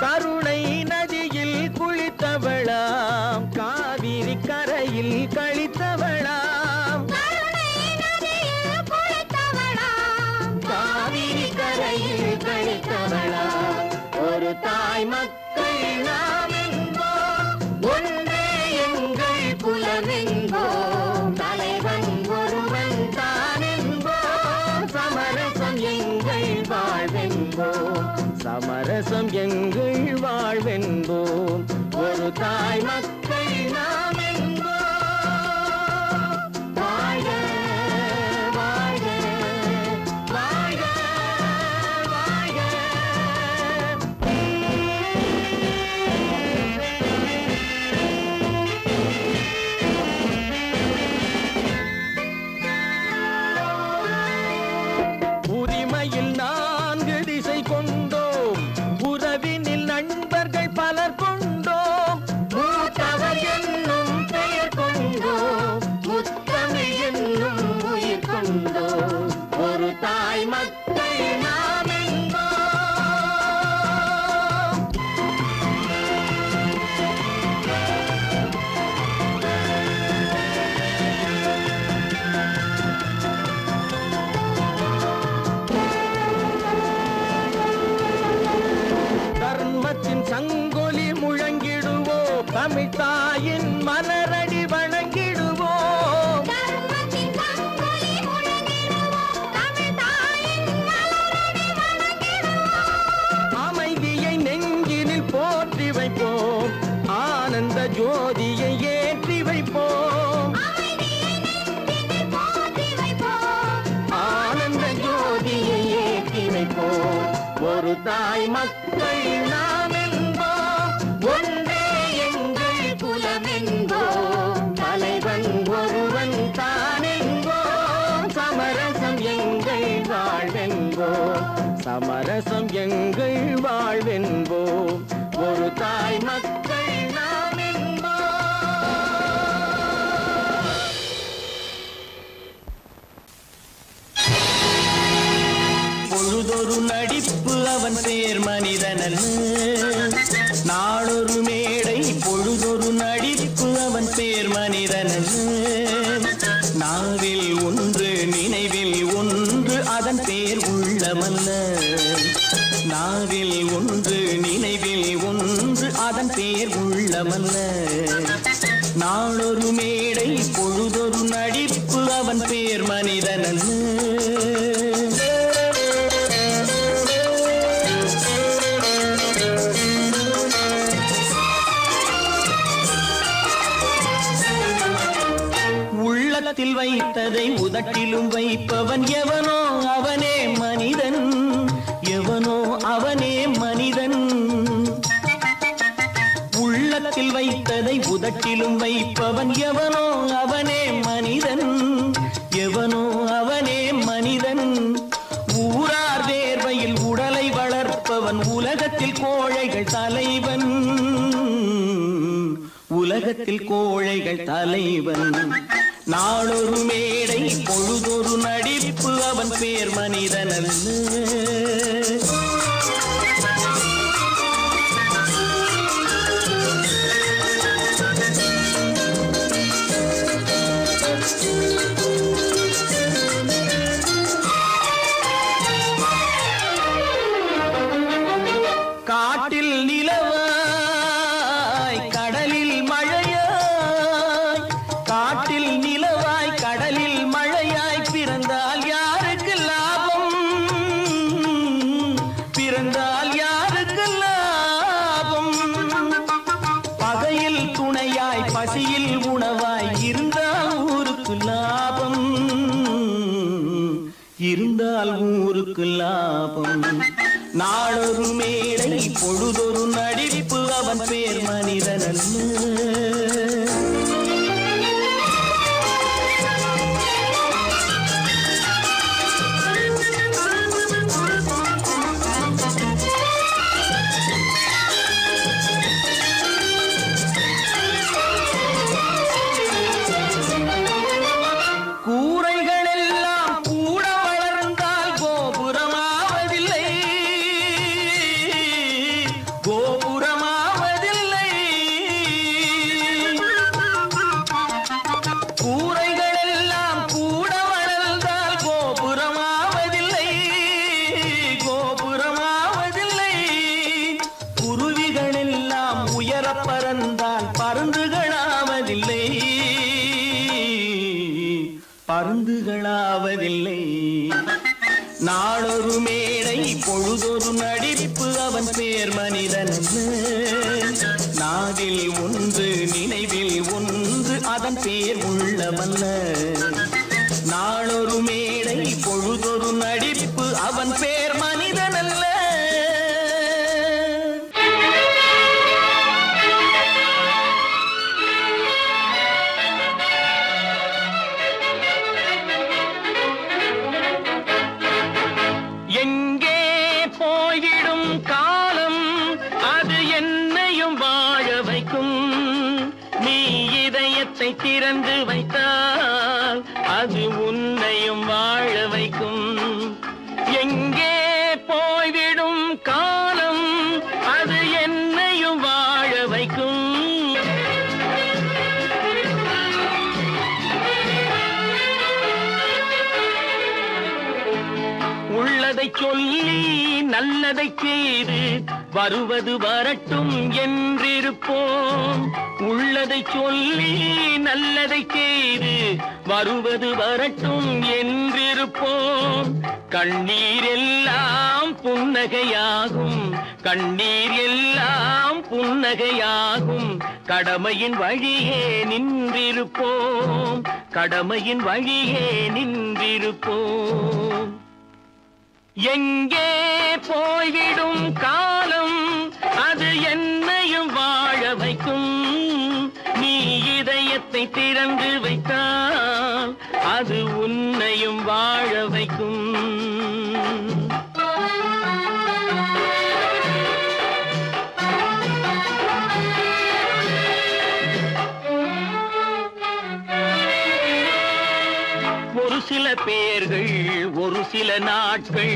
கருணை நதியில் குளித்தவளா காவிரி கரையில் கழித்தவளா கருணை நதியில் குளித்தவளா காவிரி கரையில் கழித்தவளா ஒரு தாய் மக்கள் நாம் என்போம் ஒன்றே எங்கள் குலம் என்போம் தலைவன் ஒருவன் தான் என்போம் சமரசம் எங்கள் வாழ்வென்போம் சமரசம் எங்கள் வாழ்வென்போம் ஒரு தாய் மக்கள் நாம் என்போம் வாழ்க வாழ்க வாழ்க வாழ்க உரிமையில் 4 திசை கொண்டோம் உறவினில் நண்பர்கள் பலர் கொண்டோம் மூத்தவர் என்னும் பெயர் கொண்டோம் முத்தமிழ் என்னும் உயிர் கொண்டோம் ஒரு தாய் மக்கள் நாம் என்போம் சங்கொலி முழங்கிடுவோம் தமிழ் தாயின் மலரடி வணங்கிடுவோம் அமைதியை நெஞ்சினில் போற்றி வைப்போம் ஆனந்த ஜோதியை ஏற்றி வைப்போம் ஆனந்த ஜோதியை ஏற்றி வைப்போம் ஒரு தாய் மக்கள் நாம் என்போம் ஒன்றே எங்கள் குலம் என்போம் தலைவன் ஒருவன் தான் என்போம் சமரசம் எங்கள் வாழ்வென்போம் சமரசம் எங்கள் வாழ்வென்போம் ஒரு தாய் மக்கள் நாம் என்போம் பொழுதொரு நடிப்பு அவன் பேர் மனிதனல்ல நாளொரு மேடை பொழுதொரு நடிப்பு அவன் பேர் மனிதனல்ல நாவில் ஒன்று நினைவில் ஒன்று அதன் பேர் உள்ளமல்ல நாவில் ஒன்று நினைவில் ஒன்று அதன் பேர் உள்ளமல்ல நாளொரு மேடை பொழுதொரு நடிப்பு அவன் பேர் மனிதனல்ல உள்ளத்தில் வைத்ததை உதட்டிலும் வைப்பவன் எவனோ அவனே மனிதன் எவனோ அவனே மனிதன் உள்ளத்தில் வைத்ததை உதட்டிலும் வைப்பவன் எவனோ அவனே மனிதன் எவனோ அவனே மனிதன் ஊரார் வேர்வையில் உடலை வளர்ப்பவன் உலகத்தில் கோழைகள் தலைவன் உலகத்தில் கோழைகள் தலைவன் நாளொரு மேடை பொழுதொரு நடிப்பு அவன் பேர் மனிதனல்ல காட்டில் நிலவாய் கடலில் மழையாய் காட்டில் நிலவாய் கடலில் மழையாய் பிறந்தால் யாருக்கு லாபம் பிறந்தால் யாருக்கு லாபம் பகையில் துணையாய் பசியில் உணவாய் இருந்தால் ஊருக்கு லாபம் இருந்தால் ஊருக்கு லாபம் நாளொரு மேடை பொழுதொரு நடிப்பு அவன் பேர் மனிதனல்ல பருந்துகளாவதில்லை நாளொரு மேடை பொழுதொரு நடிப்பு அவன் பேர் மனிதனல்ல நாவில் ஒன்று நினைவில் ஒன்று அதன் பேர் உள்ளமல்ல நாளொரு மேடை பொழுதொரு நடிப்பு அவன் பேர் மனிதனல்ல திறந்து வைத்தால் அது உன்னையும் வாழ வைக்கும் எங்கே போய்விடும் காலம் அது என்னையும் வாழ வைக்கும் உள்ளதை சொல்லி நல்லதை செய்து வருவது வரட்டும் என்றிருப்போம். உள்ளதை சொல்லி நல்லதை செய்து வருவது வரட்டும் என்றிருப்போம். கண்ணீர் எல்லாம் புன்னகையாகும், கண்ணீர் எல்லாம் புன்னகையாகும். கடமையின் வழியே நின்றிருப்போம், கடமையின் வழியே நின்றிருப்போம். எங்கே போய்விடும் காலம் அது என்னையும் வாழ வைக்கும். நீ இதயத்தை திறந்து வைத்தால் அது உன்னையும் வாழ வைக்கும். ஒரு சில பேர்கள் ஒரு சில நாட்கள்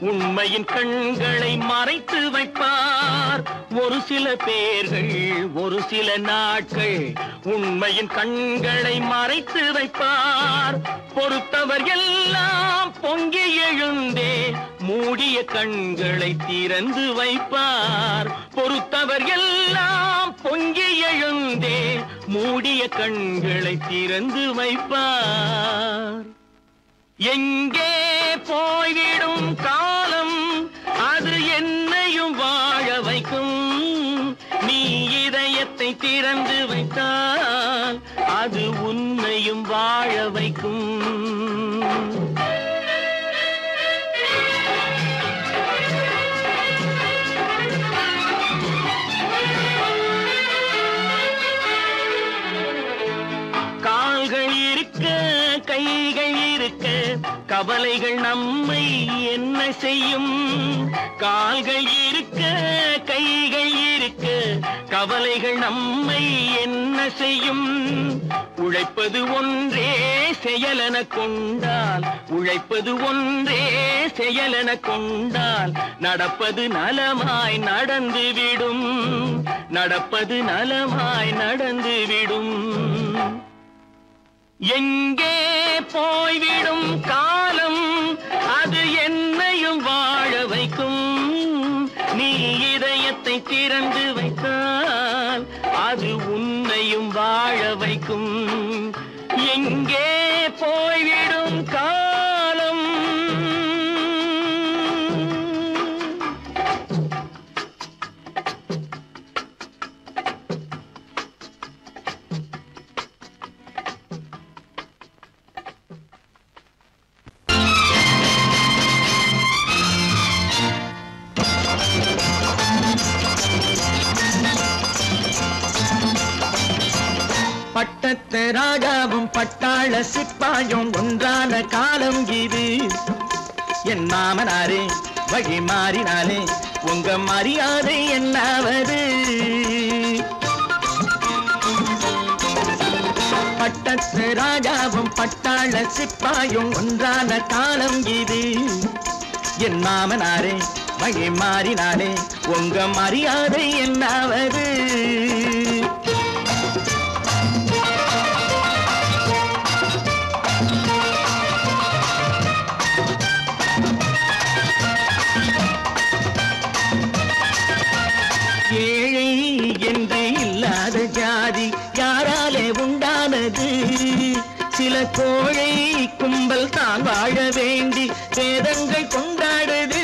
உண்மையின் கண்களை மறைத்து வைப்பார். ஒரு சில பேர்கள் ஒரு சில நாட்கள் உண்மையின் கண்களை மறைத்து வைப்பார். பொறுத்தவர் எல்லாம் பொங்கி எழுந்தே மூடிய கண்களை திறந்து வைப்பார். பொறுத்தவர் எல்லாம் பொங்கி எழுந்தே மூடிய கண்களை திறந்து வைப்பார். எங்கே போய்விடும் காலம் அது என்னையும் வாழ வைக்கும். நீ இதயத்தை திறந்து வைத்தால் அது உன்னையும் வாழ வைக்கும். கால்கள் இருக்க கைகள் இருக்க கவலைகள் நம்மை என்ன செய்யும். கால்கள் இருக்க கைகள் இருக்க கவலைகள் நம்மை என்ன செய்யும். உழைப்பது ஒன்றே செயலென கொண்டால், உழைப்பது ஒன்றே செயலென கொண்டால் நடப்பது நலமாய் நடந்துவிடும், நடப்பது நலமாய் நடந்துவிடும். எங்கே போய்விடும் காலம் அது என்னையும் வாழ வைக்கும். நீ இதயத்தை திறந்து வைத்தால் அது உன்னையும் வாழ வைக்கும். எங்கே போய்விடும் காலம். பட்டத்து ராஜாவும் பட்டாள சிப்பாயும் ஒன்றான காலம் இது. என் மாமனாரே வழி மாறினாலே உங்க மரியாதை என்னாவது. பட்டத்து ராஜாவும் பட்டாள சிப்பாயும் ஒன்றான காலம் இது. என் மாமனாரே வழி மாறினாலே உங்க மரியாதை என்னாவது. ஏழை என்று இல்லாத ஜாதி யாராலே உண்டானது. சில கோழை கும்பல் தான் வாழ வேண்டி வேதங்கள் கொண்டாடுது.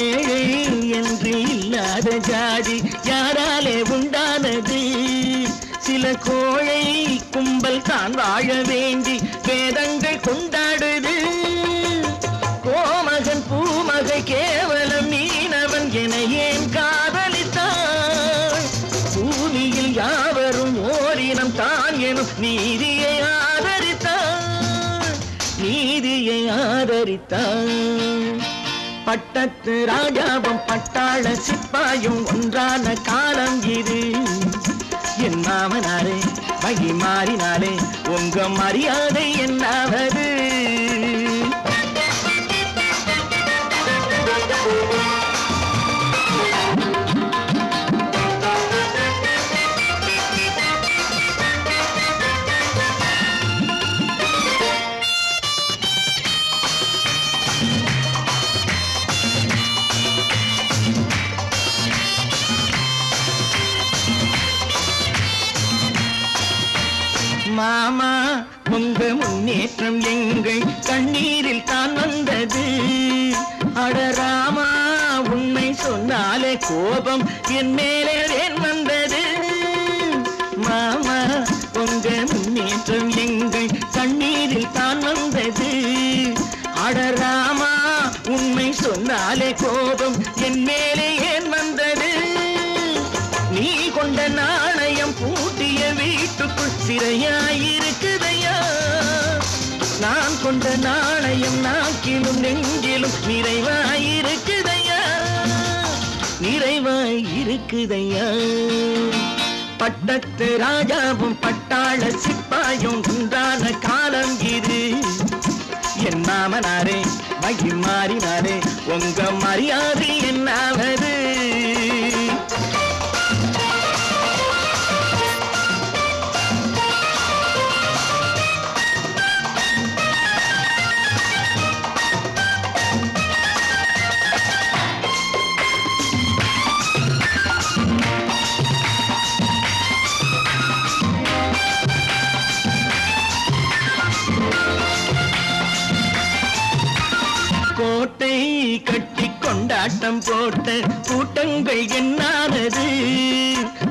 ஏழை என்று இல்லாத ஜாதி யாராலே உண்டானது. சில கோழை கும்பல் தான் வாழ வேண்டி வேதங்கள் கொண்டாடுது. கோமகன் பூமகை கேவலம் மீனவன் என ஏன் காதலித்தான். பூமியில் யாவரும் ஓரினம் தான் எனும் நீதியை ஆதரித்தான், நீதியை ஆதரித்தான். பட்டத்து ராஜாவும் பட்டாள சிப்பாயும் ஒன்றான காலம் இது. என் மாமனாரே வழி மாறினாலே உங்க மரியாதை என்னாவது. மாமா உங்க முன்னேற்றம் எங்கள் கண்ணீரில் தான் வந்தது. அடராமா உண்மை சொன்னாலே கோபம் என் மேலே ஏன் வந்தது. மாமா உங்க முன்னேற்றம் எங்கள் கண்ணீரில் தான் வந்தது. அடராமா உண்மை சொன்னாலே கோபம் என் மேலே ஏன் வந்தது. நீ கொண்ட நாணயம் பூட்டிய வீட்டுக்குள் சிறையாயிருக்குதையா. நான் கொண்ட நாணயம் நாக்கிலும் நெஞ்சிலும் நிறைவாயிருக்குதையா, நிறைவாயிருக்குதையா. பட்டத்து ராஜாவும் பட்டாள சிப்பாயும் உண்டான காலம் இது. என் மாமனாரே வகி மாறினாரே உங்க மரியாதை என்னாவது. கோட்டை கட்டி கொண்டாட்டம் போட்ட கூட்டங்கள் என்னானது.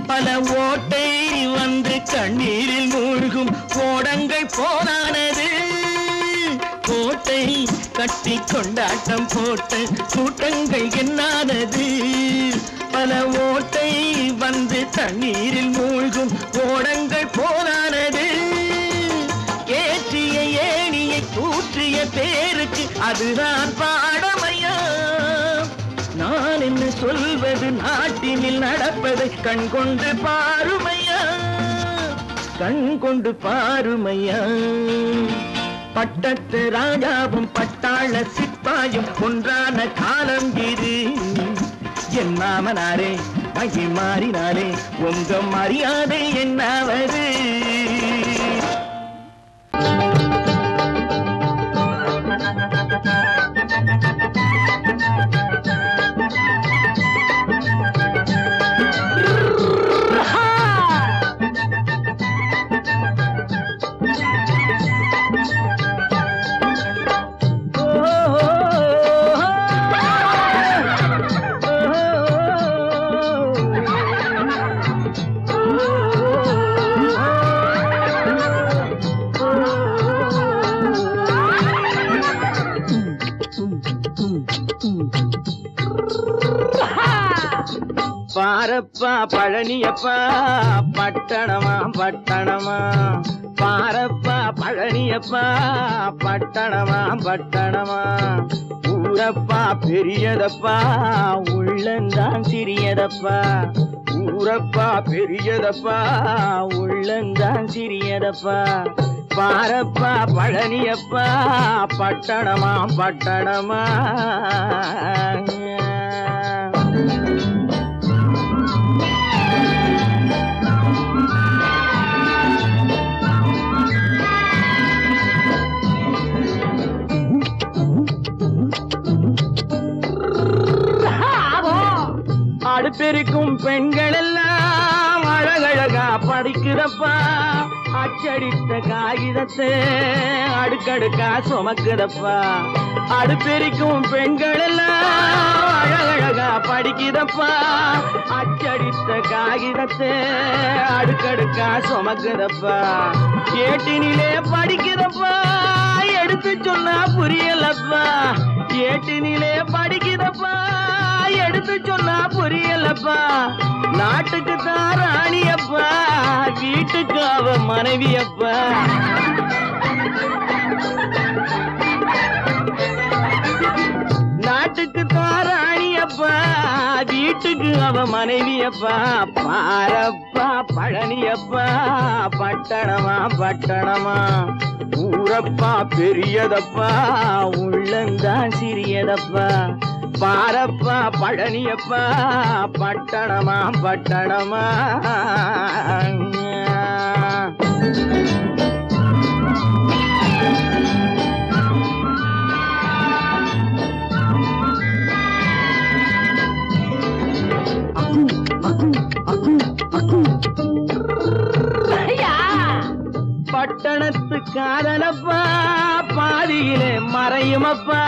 பல ஓட்டை வந்து கண்ணீரில் மூழ்கும் கோடங்கள் போனானது. கோட்டை கட்டி கொண்டாட்டம் போட்ட கூட்டங்கள் என்னானது. பல ஓட்டை வந்து தண்ணீரில் மூழ்கும் கோடங்கள் போனானது. ஏற்றிய ஏணியை தூற்றிய பேருக்கு அதுதான் பாடமையா. நான் என்ன சொல்வது நாட்டினில் நடப்பதை கண் கொண்டு பாருமையா, கண் கொண்டு பாருமையா. பட்டத்து ராஜாவும் பட்டாள சிப்பாயும் ஒன்றான காலம் இது. என் மாமனாரே வகி மாறினாரே உங்க மரியாதை என்னாவது. பாரப்பா பழனியப்பா பட்டணமா பட்டணமா. பாரப்பா பழனியப்பா பட்டணமா பட்டணமா. ஊரப்பா பெரியதப்பா உள்ளந்தான் சிறியதப்பா. ஊரப்பா பெரியதப்பா உள்ளந்தான் சிறியதப்பா. பாரப்பா பழனியப்பா பட்டணமா பட்டணமா. அடுப்பெருக்கும் பெண்கள் எல்லாம் அழகழகா படிக்கிறப்பா. அச்சடித்த காகிதத்தை அடுக்கடுக்கா சுமக்குதப்பா. அடுப்பெருக்கும் பெண்கள் எல்லாம் அழகழகா படிக்கிறப்பா. அச்சடித்த காகிதத்தை அடுக்கடுக்கா சுமக்குதப்பா. ஏட்டினிலே படிக்கிறப்பா எடுத்து சொன்னா புரியலப்பா. ஏட்டினிலே படிக்கிறப்பா எடுத்து சொன்னா புரியலப்பா. நாட்டுக்கு தான் ராணியப்பா வீட்டுக்கு அவ மனைவியப்பா. நாட்டுக்கு தான் ராணியப்பா வீட்டுக்கு அவ மனைவியப்பா. பாரப்பா பழனியப்பா பட்டணமா பட்டணமா. ஊரப்பா பெரியதப்பா உள்ளந்தான் சிறியதப்பா. பாரப்பா பழனியப்பா பட்டணமா பட்டணமா. காதலப்பா பாதியிலே மறையுமப்பா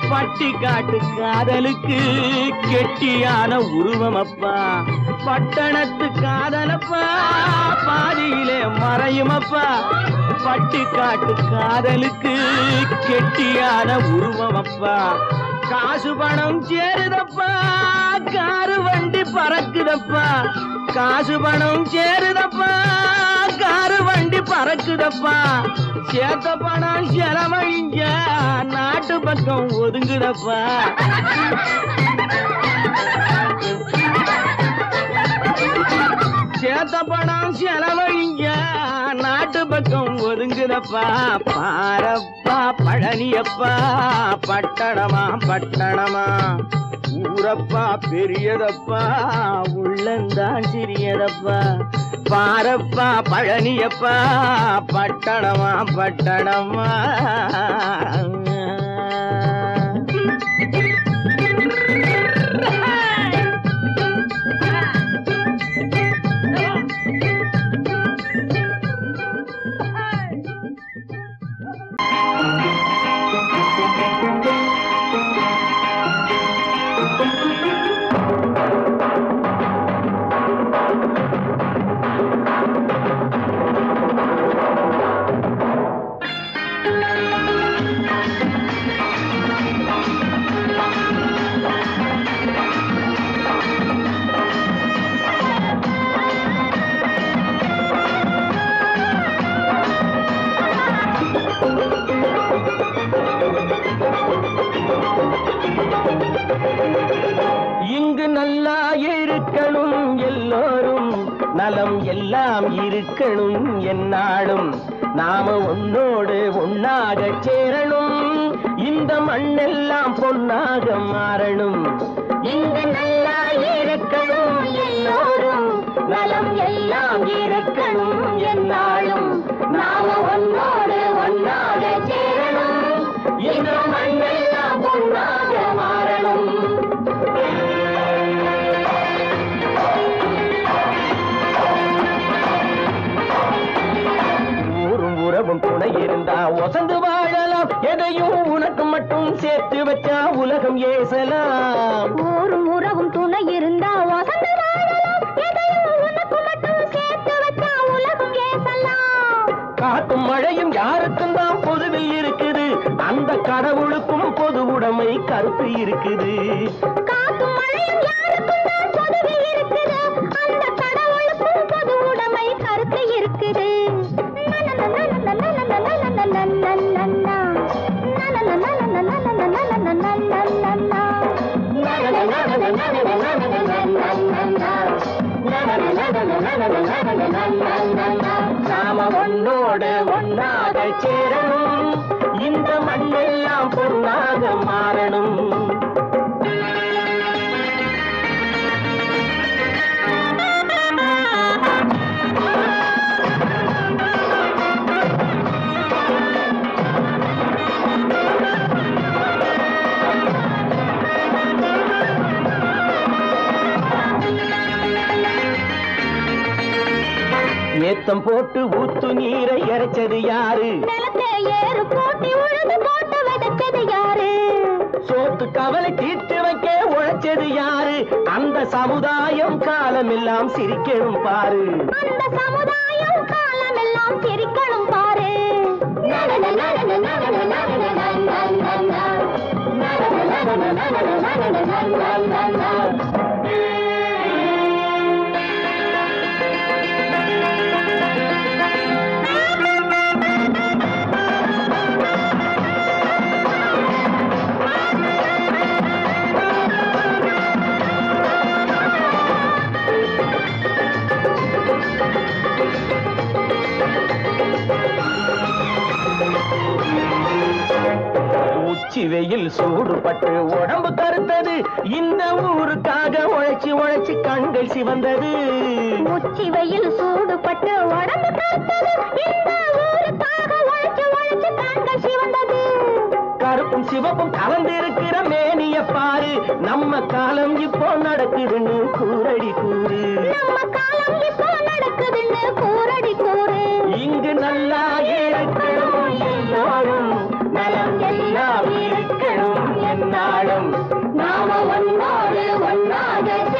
பட்டி காட்டு காதலுக்கு கெட்டியான உருவமப்பா பட்டணத்து காதலப்பா பாதியிலே மறையுமப்பா பட்டி காட்டு காதலுக்கு கெட்டியான உருவமப்பா காசு பணம் சேருதப்பா காரு வண்டி பறக்குதப்பா காசு பணம் சேருதப்பா காரு வண்டி பறக்குதப்பா சேத்த பணம் செலவழிஞ்ச நாட்டு பக்கம் ஒதுங்குதப்பா சேத்த பணம் செலவழிஞ்ச நாட்டு பக்கம் ஒதுங்குதப்பா பாரப்பா பழனியப்பா பட்டணமா பட்டணமா ஊரப்பா பெரியதப்பா உள்ளந்தான் சிறியதப்பா பாரப்பா பழனியப்பா பட்டணமா பட்டணமா நலம் எல்லாம் இருக்கணும் என்னாலும் நாம உன்னோடு ஒன்னாக சேரணும் இந்த மண்ணெல்லாம் பொன்னாக மாறணும் இங்கு நல்லா இருக்கணும் எல்லோரும் நலம் எல்லாம் இருக்கணும் என்னாலும் நாம உன்னோடு ஒன்னாக சேரணும் இந்த மண்ணெல்லாம் பொன்னாக மாறணும் உறவும் துணை இருந்தா வசந்து வாழலாம் எதையும் உனக்கு மட்டும் சேர்த்து வச்சா உலகம் ஏசலாம் ஊரும் உறவும் துணை இருந்தா வசந்து வாழலாம் எதையும் உனக்கு மட்டும் சேர்த்து வச்சா உலகம் ஏசலாம் காத்தும் மழையும் யாருக்கும் தான் பொதுவில் இருக்குது அந்த கடவுளுக்கும் பொது உடைமை கருத்து இருக்குது காத்தும் மழையும் யாருக்கும் தான் பொதுவில் இருக்குது அந்த கடவுளுக்கும் பொது உடைமை கருத்து இருக்குது நாம ஒன்னோடு ஒன்னாக சேரணும் இந்த மண்ணெல்லாம் பொன்னாக மாறணும் ஏத்தம் போட்டு ஊத்து நீரை இறைச்சது யாரு ஏறு போட்டி உழுது போட்டு விதைச்சது யாரு சோத்து கவலை தீர்த்து வைக்க உழைச்சது யாரு அந்த சமுதாயம் காலமெல்லாம் சிரிக்கணும் பாரு அந்த சமுதாயம் காலமெல்லாம் சிரிக்கணும் பாரு வெயில் சூடுபட்டு உடம்பு கருத்தது இந்த ஊருக்காக உழைச்சி உழைச்சி கண்கள் சிவந்தது உச்சி வெயில் சூடுபட்டு உடம்பு கருத்தது இந்த ஊருக்காக உழைச்சி உழைச்சி கண்கள் சிவந்தது கருப்பும் சிவப்பும் கலந்திருக்கிற மேனிய பாரு நம்ம காலம் இப்போ நடக்குதுன்னு கூரடி கூறு நம்ம காலம் இப்போ நடக்குதுன்னு கூரடி கூறு இங்கு நல்லா இருக்கணும் பொன்னாக